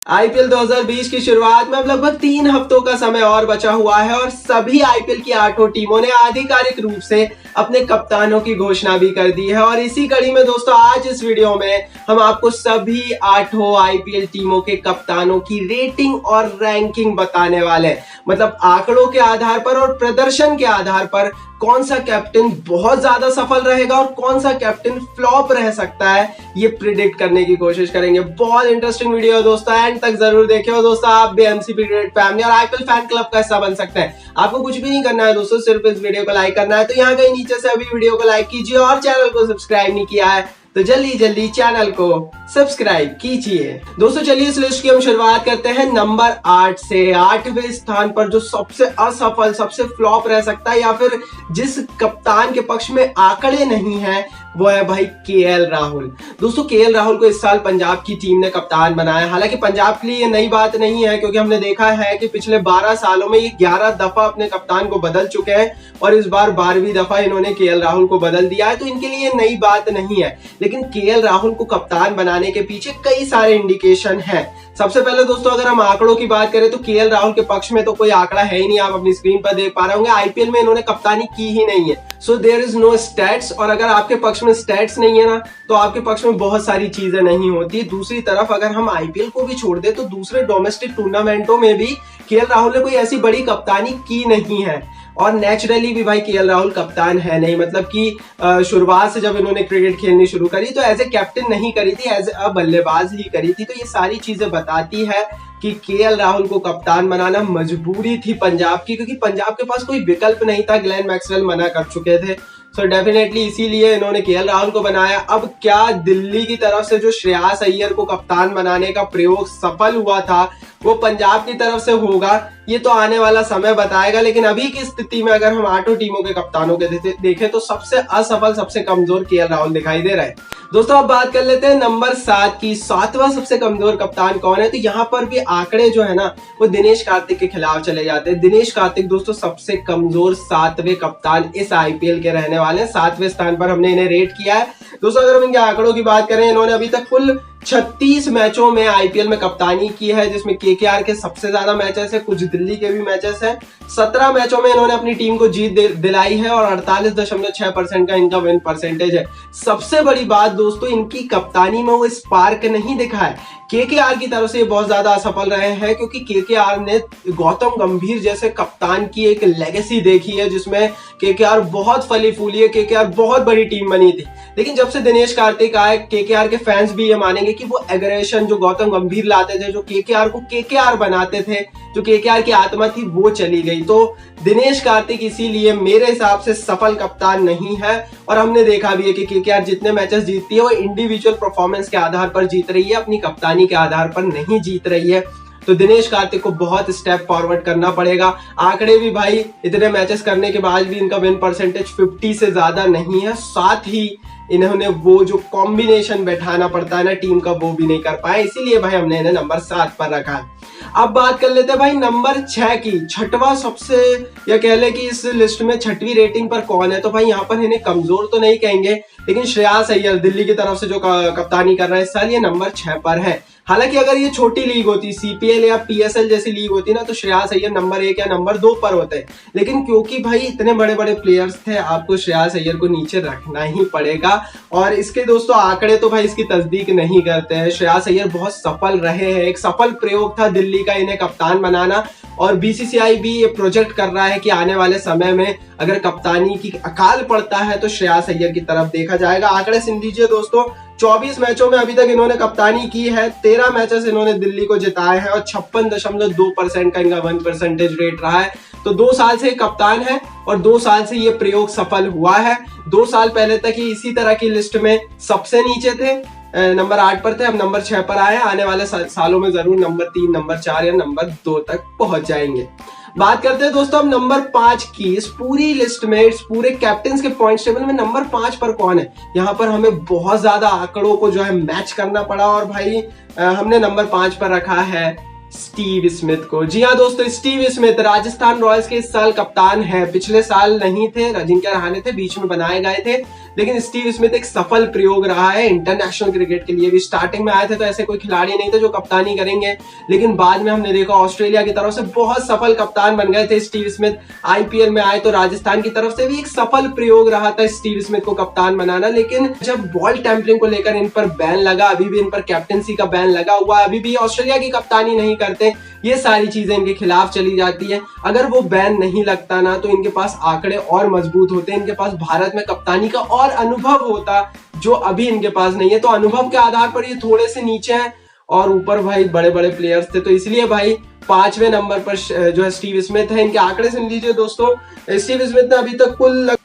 IPL 2020 की शुरुआत में अब लगभग 3 हफ्तों का समय और बचा हुआ है और सभी आईपीएल की 8 टीमों ने आधिकारिक रूप से अपने कप्तानों की घोषणा भी कर दी है। और इसी कड़ी में दोस्तों आज इस वीडियो में हम आपको सभी 8 आईपीएल टीमों के कप्तानों की रेटिंग और रैंकिंग बताने वाले हैं। मतलब आंकड़ों के आधार पर और प्रदर्शन के आधार पर कौन सा कैप्टन बहुत ज्यादा सफल रहेगा और कौन सा कैप्टन फ्लॉप रह सकता है, ये प्रिडिक्ट करने की कोशिश करेंगे। बहुत इंटरेस्टिंग वीडियो है दोस्तों, एंड तक जरूर देखें। और दोस्तों आप भी एमसीपी क्रिकेट फैमिली और आईपीएल फैन क्लब का हिस्सा बन सकते हैं। आपको कुछ भी नहीं करना है दोस्तों, सिर्फ इस वीडियो को लाइक करना है। तो यहाँ कहीं नीचे से अभी वीडियो को लाइक कीजिए और चैनल को सब्सक्राइब नहीं किया है तो जल्दी चैनल को सब्सक्राइब कीजिए। दोस्तों चलिए इस लिस्ट की हम शुरुआत करते हैं नंबर 8 से। 8वें स्थान पर जो सबसे असफल, सबसे फ्लॉप रह सकता है या फिर जिस कप्तान के पक्ष में आंकड़े नहीं है, वो है भाई केएल राहुल। दोस्तों केएल राहुल को इस साल पंजाब की टीम ने कप्तान बनाया। हालांकि पंजाब के लिए ये नई बात नहीं है, क्योंकि हमने देखा है कि पिछले 12 सालों में ये 11 दफा अपने कप्तान को बदल चुके हैं और इस बार 12वीं दफा इन्होंने केएल राहुल को बदल दिया है। तो इनके लिए नई बात नहीं है, लेकिन केएल राहुल को कप्तान बनाने के पीछे कई सारे इंडिकेशन हैं। सबसे पहले दोस्तों अगर हम आंकड़ों की बात करें तो केएल राहुल के पक्ष में तो कोई आंकड़ा है ही नहीं। आप अपनी स्क्रीन पर देख पा रहे होंगे आईपीएल में इन्होंने कप्तानी की ही नहीं है। So there is no stats. और अगर आपके पक्ष में स्टैट्स नहीं है ना, तो आपके पक्ष में बहुत सारी चीजें नहीं होती। दूसरी तरफ अगर हम आईपीएल को भी छोड़ दे तो दूसरे डोमेस्टिक टूर्नामेंटों में भी केएल राहुल ने कोई ऐसी बड़ी कप्तानी की नहीं है। और नेचुरली भी भाई केएल राहुल कप्तान है नहीं। मतलब कि शुरुआत से जब इन्होंने क्रिकेट खेलनी शुरू करी तो एज ए कैप्टन नहीं करी थी, एज अ बल्लेबाज ही करी थी। तो ये सारी चीजें बताती है कि केएल राहुल को कप्तान बनाना मजबूरी थी पंजाब की, क्योंकि पंजाब के पास कोई विकल्प नहीं था। ग्लेन मैक्सवेल मना कर चुके थे। सो डेफिनेटली इसीलिए इन्होंने केएल राहुल को बनाया। अब क्या दिल्ली की तरफ से जो श्रेयस अय्यर को कप्तान बनाने का प्रयोग सफल हुआ था, वो पंजाब की तरफ से होगा, ये तो आने वाला समय बताएगा। लेकिन अभी की स्थिति में अगर हम 8 टीमों के कप्तानों के देखें तो सबसे असफल, सबसे कमजोर केएल राहुल दिखाई दे रहा है। दोस्तों अब बात कर लेते हैं नंबर 7 की। 7वां सबसे कमजोर कप्तान कौन है? तो यहाँ पर भी आंकड़े जो है ना, वो दिनेश कार्तिक के खिलाफ चले जाते हैं। दिनेश कार्तिक दोस्तों सबसे कमजोर 7वें कप्तान इस आईपीएल के रहने वाले हैं। 7वें स्थान पर हमने इन्हें रेट किया है। दोस्तों अगर हम इनके आंकड़ों की बात करें, इन्होंने अभी तक कुल 36 मैचों में आईपीएल में कप्तानी की है, जिसमें केकेआर के सबसे ज्यादा मैचेस है, कुछ दिल्ली के भी मैचेस हैं। 17 मैचों में इन्होंने अपनी टीम को जीत दिलाई है और 48.6% का इनका विन परसेंटेज है। सबसे बड़ी बात दोस्तों, इनकी कप्तानी में वो स्पार्क नहीं दिखा है। केकेआर की तरफ से बहुत ज्यादा असफल रहे हैं, क्योंकि केकेआर ने गौतम गंभीर जैसे कप्तान की एक लेगेसी देखी है, जिसमें केकेआर बहुत फली फूली है, केकेआर बहुत बड़ी टीम बनी थी। लेकिन जब से दिनेश कार्तिक आए, केकेआर के फैंस भी ये मानेंगे कि वो एग्रेशन जो गौतम गंभीर लाते थे, जो केकेआर को केकेआर बनाते थे, जो केकेआर की आत्मा थी, वो चली गई। तो दिनेश कार्तिक इसीलिए मेरे हिसाब से सफल कप्तान नहीं है। और हमने देखा भी है कि केकेआर जितने मैचेस जीतती है वो इंडिविजुअल परफॉर्मेंस के आधार पर जीत रही है, अपनी कप्तानी के आधार पर नहीं जीत रही है। तो दिनेश कार्तिक को बहुत स्टेप फॉरवर्ड करना पड़ेगा। आंकड़े भी भाई इतने मैचेस करने के बाद भी इनका विन परसेंटेज 50 से ज्यादा नहीं है। साथ ही इन्होंने वो जो कॉम्बिनेशन बैठाना पड़ता है ना टीम का, वो भी नहीं कर पाए। इसीलिए भाई हमने इन्हें नंबर 7 पर रखा है। अब बात कर लेते हैं भाई नंबर 6 की। 6वां सबसे, या कह ले कि इस लिस्ट में 6वीं रेटिंग पर कौन है? तो भाई यहाँ पर इन्हें कमजोर तो नहीं कहेंगे, लेकिन श्रेयस अय्यर दिल्ली की तरफ से जो कप्तानी कर रहा है इस साल, ये नंबर 6 पर है। हालांकि अगर ये छोटी लीग होती, सीपीएल या पीएसएल जैसी लीग होती ना, तो श्रेयस अय्यर नंबर 1 या नंबर 2 पर होते हैं। लेकिन क्योंकि भाई इतने बड़े बड़े प्लेयर्स थे, आपको श्रेयस अय्यर को नीचे रखना ही पड़ेगा। और इसके दोस्तों आंकड़े तो भाई इसकी तस्दीक नहीं करते हैं। श्रेयस अय्यर बहुत सफल रहे हैं, एक सफल प्रयोग था दिल्ली का इन्हें कप्तान बनाना। और बीसीसीआई भी ये प्रोजेक्ट कर रहा है कि आने वाले समय में अगर कप्तानी की अकाल पड़ता है तो श्रेयस अय्यर की तरफ देखा जाएगा। आंकड़े सुन लीजिए दोस्तों, 24 मैचों में अभी तक इन्होंने कप्तानी की है, 13 मैचेस इन्होंने दिल्ली को जिताए हैं और 56.2% का इनका विन परसेंटेज रेट रहा है। तो 2 साल से कप्तान है और 2 साल से ये प्रयोग सफल हुआ है। 2 साल पहले तक ही इसी तरह की लिस्ट में सबसे नीचे थे, नंबर 8 पर थे, अब नंबर 6 पर आए। आने वाले सालों में जरूर नंबर 3, नंबर 4 या नंबर 2 तक पहुंच जाएंगे। बात करते हैं दोस्तों अब नंबर 5 की। इस पूरी लिस्ट में, इस पूरे कैप्टन के पॉइंट टेबल में नंबर 5 पर कौन है? यहाँ पर हमें बहुत ज्यादा आंकड़ों को जो है मैच करना पड़ा और भाई हमने नंबर 5 पर रखा है स्टीव स्मिथ को। जी हाँ दोस्तों, स्टीव स्मिथ राजस्थान रॉयल्स के इस साल कप्तान है। पिछले साल नहीं थे, अजिंक्य रहाणे थे, बीच में बनाए गए थे। लेकिन स्टीव स्मिथ एक सफल प्रयोग रहा है इंटरनेशनल क्रिकेट के लिए भी। स्टार्टिंग में आए थे तो ऐसे कोई खिलाड़ी नहीं थे जो कप्तानी करेंगे, लेकिन बाद में हमने देखा ऑस्ट्रेलिया की तरफ से बहुत सफल कप्तान बन गए थे स्टीव स्मिथ। आईपीएल में आए तो राजस्थान की तरफ से भी एक सफल प्रयोग रहा था स्टीव स्मिथ को कप्तान बनाना। लेकिन जब बॉल टेम्परिंग को लेकर इन पर बैन लगा, अभी भी इन पर कैप्टनसी का बैन लगा हुआ है, अभी भी ऑस्ट्रेलिया की कप्तानी नहीं करते, ये सारी चीजें इनके खिलाफ चली जाती है। अगर वो बैन नहीं लगता ना तो इनके पास आंकड़े और मजबूत होते, इनके पास भारत में कप्तानी का और अनुभव होता जो अभी इनके पास नहीं है। तो अनुभव के आधार पर ये थोड़े से नीचे हैं और ऊपर भाई बड़े बड़े प्लेयर्स थे, तो इसलिए भाई 5वें नंबर पर जो है स्टीव स्मिथ है। इनके आंकड़े सुन लीजिए दोस्तों, स्टीव स्मिथ ने अभी तक कुल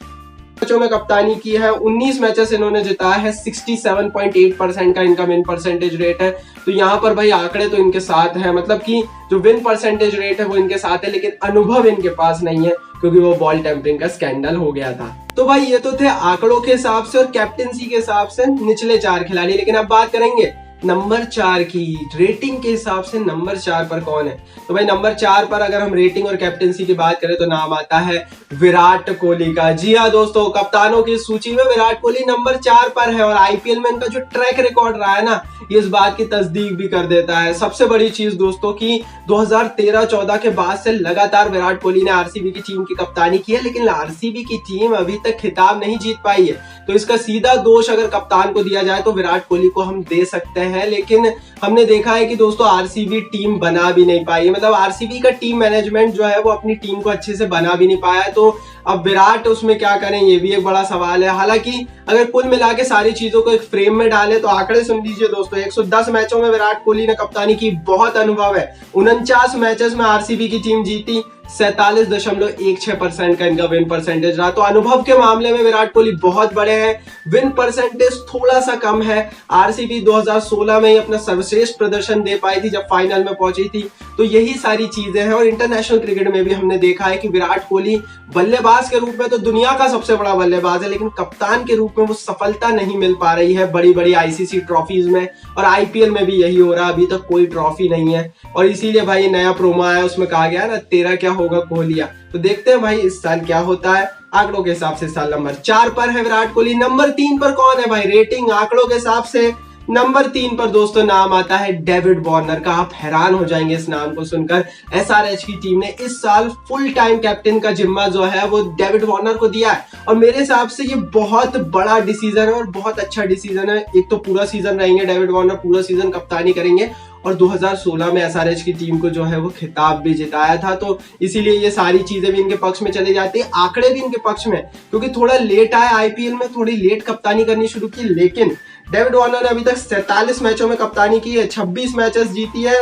मैचों में कप्तानी की है, 19 मैचेस इन्होंने जिताया है, 67.8% का इनका विन परसेंटेज रेट है। तो यहाँ पर भाई आंकड़े तो इनके साथ है, मतलब कि जो विन परसेंटेज रेट है वो इनके साथ है, लेकिन अनुभव इनके पास नहीं है क्योंकि वो बॉल टेम्परिंग का स्कैंडल हो गया था। तो भाई ये तो थे आंकड़ों के हिसाब से और कैप्टेंसी के हिसाब से निचले 4 खिलाड़ी, लेकिन अब बात करेंगे नंबर 4 की। रेटिंग के हिसाब से नंबर 4 पर कौन है? तो भाई नंबर 4 पर अगर हम रेटिंग और कैप्टेंसी की बात करें तो नाम आता है विराट कोहली का। जी हाँ दोस्तों, कप्तानों की सूची में विराट कोहली नंबर 4 पर है और आईपीएल में इनका जो ट्रैक रिकॉर्ड रहा है ना, ये इस बात की तस्दीक भी कर देता है। सबसे बड़ी चीज दोस्तों की 2013-14 के बाद से लगातार विराट कोहली ने आरसीबी की टीम की कप्तानी की है, लेकिन आरसीबी की टीम अभी तक खिताब नहीं जीत पाई है। तो इसका सीधा दोष अगर कप्तान को दिया जाए तो विराट कोहली को हम दे सकते हैं, लेकिन हमने देखा है कि दोस्तों आरसीबी टीम बना भी नहीं पाई, मतलब आरसीबी का टीम मैनेजमेंट जो है वो अपनी टीम को अच्छे से बना भी नहीं पाया है। तो अब विराट उसमें क्या करें, ये भी एक बड़ा सवाल है। हालांकि अगर कुल मिला के सारी चीजों को एक फ्रेम में डाले तो आंकड़े सुन लीजिए दोस्तों, 110 मैचों में विराट कोहली ने कप्तानी की, बहुत अनुभव है। 49 मैचेस में आरसीबी की टीम जीती, 47.16% का इनका विन परसेंटेज रहा। तो अनुभव के मामले में विराट कोहली बहुत बड़े हैं, विन परसेंटेज थोड़ा सा कम है। आरसीबी 2016 में ही अपना सर्वश्रेष्ठ प्रदर्शन दे पाई थी जब फाइनल में पहुंची थी। तो यही सारी चीजें हैं और इंटरनेशनल क्रिकेट में भी हमने देखा है कि विराट कोहली बल्लेबाज के रूप में तो दुनिया का सबसे बड़ा बल्लेबाज है, लेकिन कप्तान के रूप में वो सफलता नहीं मिल पा रही है बड़ी बड़ी आईसीसी ट्रॉफीज में, और आईपीएल में भी यही हो रहा है, अभी तक कोई ट्रॉफी नहीं है। और इसीलिए भाई नया प्रोमो आया, उसमें कहा गया ना तेरा क्या होगा कोहलिया। तो देखते हैं भाई इस साल क्या होता है। आंकड़ों के हिसाब से इस साल नंबर 4 पर है विराट कोहली। नंबर 3 पर कौन है भाई? रेटिंग आंकड़ों के हिसाब से नंबर 3 पर दोस्तों नाम आता है डेविड वार्नर का। आप हैरान हो जाएंगे इस नाम को सुनकर। एसआरएच की टीम ने इस साल फुल टाइम कैप्टन का जिम्मा जो है वो डेविड वार्नर को दिया है, और मेरे हिसाब से ये बहुत बड़ा डिसीजन है और बहुत अच्छा डिसीजन है। एक तो पूरा सीजन रहेंगे डेविड वार्नर, पूरा सीजन कप्तानी करेंगे, और 2016 में एसआरएच की टीम को जो है वो खिताब भी जिताया था। तो इसीलिए ये सारी चीजें भी इनके पक्ष में चली जाती है, आंकड़े भी इनके पक्ष में, क्योंकि थोड़ा लेट आए आईपीएल में, थोड़ी लेट कप्तानी करनी शुरू की। लेकिन डेविड वार्नर ने अभी तक 47 मैचों में कप्तानी की है, 26 मैचेस जीती है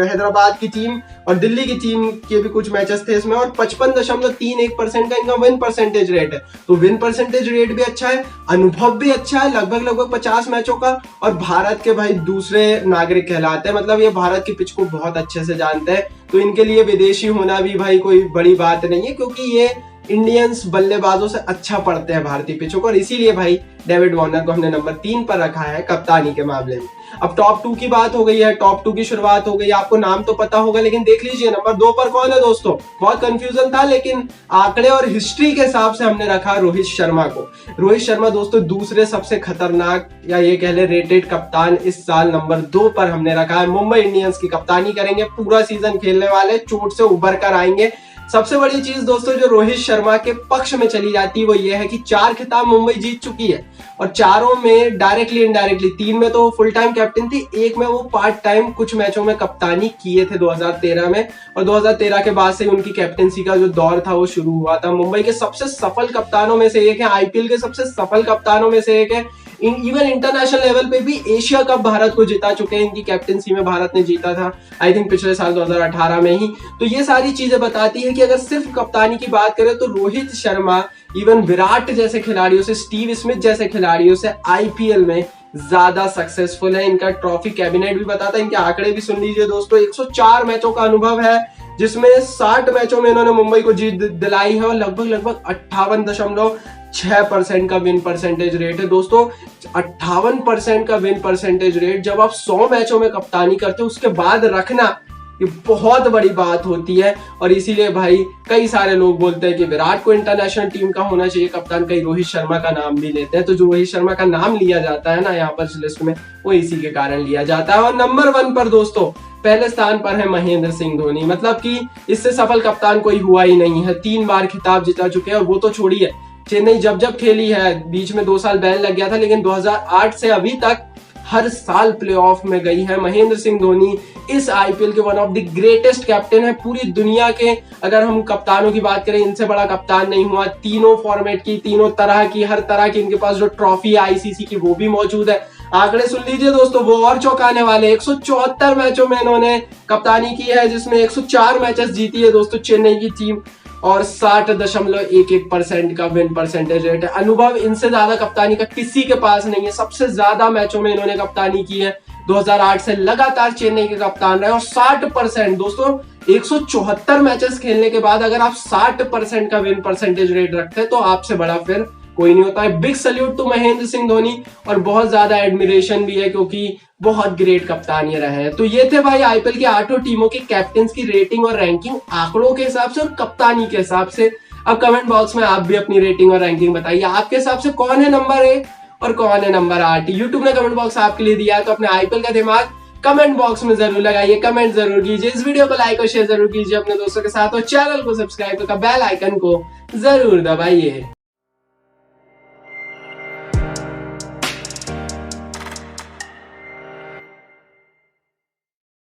हैदराबाद की टीम, और दिल्ली की टीम के भी कुछ मैचेस थे इसमें, और 55.31% का इनका विन परसेंटेज रेट है। तो विन परसेंटेज रेट भी अच्छा है, अनुभव भी अच्छा है, लगभग 50 मैचों का, और भारत के भाई दूसरे नागरिक कहलाते हैं, मतलब ये भारत की पिच को बहुत अच्छे से जानते हैं। तो इनके लिए विदेशी होना भी भाई कोई बड़ी बात नहीं है, क्योंकि ये इंडियंस बल्लेबाजों से अच्छा पढ़ते हैं भारतीय पिचों को, और इसीलिए भाई डेविड वार्नर को हमने नंबर 3 पर रखा है कप्तानी के मामले में। अब टॉप 2 की बात हो गई है, टॉप 2 की शुरुआत हो गई, आपको नाम तो पता होगा, लेकिन देख लीजिए नंबर 2 पर कौन है दोस्तों। बहुत कंफ्यूजन था, लेकिन आंकड़े और हिस्ट्री के हिसाब से हमने रखा रोहित शर्मा को। रोहित शर्मा दोस्तों दूसरे सबसे खतरनाक या ये कह ले रेटेड कप्तान इस साल नंबर 2 पर हमने रखा है। मुंबई इंडियंस की कप्तानी करेंगे, पूरा सीजन खेलने वाले, चोट से उभर कर आएंगे। सबसे बड़ी चीज दोस्तों जो रोहित शर्मा के पक्ष में चली जाती है वो ये है कि 4 खिताब मुंबई जीत चुकी है, और चारों में डायरेक्टली इनडायरेक्टली, 3 में तो फुल टाइम कैप्टन थी, 1 में वो पार्ट टाइम कुछ मैचों में कप्तानी किए थे 2013 में, और 2013 के बाद से उनकी कैप्टनसी का जो दौर था वो शुरू हुआ था। मुंबई के सबसे सफल कप्तानों में से एक है, आईपीएल के सबसे सफल कप्तानों में से एक है। इवन इंटरनेशनल लेवल पे भी एशिया कप भारत को जिता चुके हैं, इनकी कैप्टनसी में भारत ने जीता था, आई थिंक पिछले साल 2018 में ही। तो ये सारी चीजें बताती है कि अगर सिर्फ कप्तानी की बात करें तो रोहित शर्मा इवन विराट जैसे खिलाड़ियों से, स्टीव स्मिथ जैसे खिलाड़ियों से आईपीएल में ज्यादा सक्सेसफुल है। इनका ट्रॉफी कैबिनेट भी बताता है, इनके आंकड़े भी सुन लीजिए दोस्तों। 104 मैचों का अनुभव है, जिसमें 60 मैचों में इन्होंने मुंबई को जीत दिलाई है, और लगभग 58.6% का विन परसेंटेज रेट है दोस्तों। 58% का विन परसेंटेज रेट जब आप 100 मैचों में कप्तानी करते हो उसके बाद रखना, ये बहुत बड़ी बात होती है। और इसीलिए भाई कई सारे लोग बोलते हैं कि विराट को इंटरनेशनल टीम का होना चाहिए कप्तान, कई रोहित शर्मा का नाम भी लेते हैं। तो जो रोहित शर्मा का नाम लिया जाता है ना यहाँ पर लिस्ट में, वो इसी के कारण लिया जाता है। और नंबर 1 पर दोस्तों पहले स्थान पर है महेंद्र सिंह धोनी। मतलब कि इससे सफल कप्तान कोई हुआ ही नहीं है, 3 बार खिताब जिता चुके हैं। और वो तो छोड़िए, चेन्नई जब खेली है, बीच में 2 साल बैन लग गया था, लेकिन 2008 से अभी तक हर साल प्लेऑफ में गई है। महेंद्र सिंह धोनी इस आईपीएल के one of the greatest captain है पूरी दुनिया के। अगर हम कप्तानों की बात करें, इनसे बड़ा कप्तान नहीं हुआ। तीनों फॉर्मेट की, तीनों तरह की, हर तरह की इनके पास जो ट्रॉफी है आईसीसी की वो भी मौजूद है। आंकड़े सुन लीजिए दोस्तों, वो और चौंकाने वाले। 174 मैचों में इन्होंने कप्तानी की है, जिसमें 104 मैचेस जीती है दोस्तों चेन्नई की टीम, और 60.11% का विन परसेंटेज रेट है। अनुभव इनसे ज्यादा कप्तानी का किसी के पास नहीं है। सबसे ज्यादा मैचों में इन्होंने कप्तानी की है, 2008 से लगातार चेन्नई के कप्तान रहे। और 60% दोस्तों, 174 मैचेस खेलने के बाद अगर आप 60% का विन परसेंटेज रेट रखते हैं तो आपसे बड़ा फिर कोई नहीं होता है। Big salute to Mahendra Singh Dhoni, और बहुत ज्यादा एडमिरेशन भी है क्योंकि बहुत ग्रेट कप्तान ये रहे हैं। तो ये थे भाई आईपीएल की 8 टीमों की कैप्टन्स की रेटिंग और रैंकिंग आंकड़ों के हिसाब से और कप्तानी के हिसाब से। अब कमेंट बॉक्स में आप भी अपनी रेटिंग और रैंकिंग बताइए, आपके हिसाब से कौन है नंबर 1 और कौन है नंबर 8। यूट्यूब ने कमेंट बॉक्स आपके लिए दिया है, तो अपने आईपीएल का दिमाग कमेंट बॉक्स में जरूर लगाइए, कमेंट जरूर कीजिए, इस वीडियो को लाइक और शेयर जरूर कीजिए अपने दोस्तों के साथ, और चैनल को सब्सक्राइब करके बेल आइकन को जरूर दबाइए।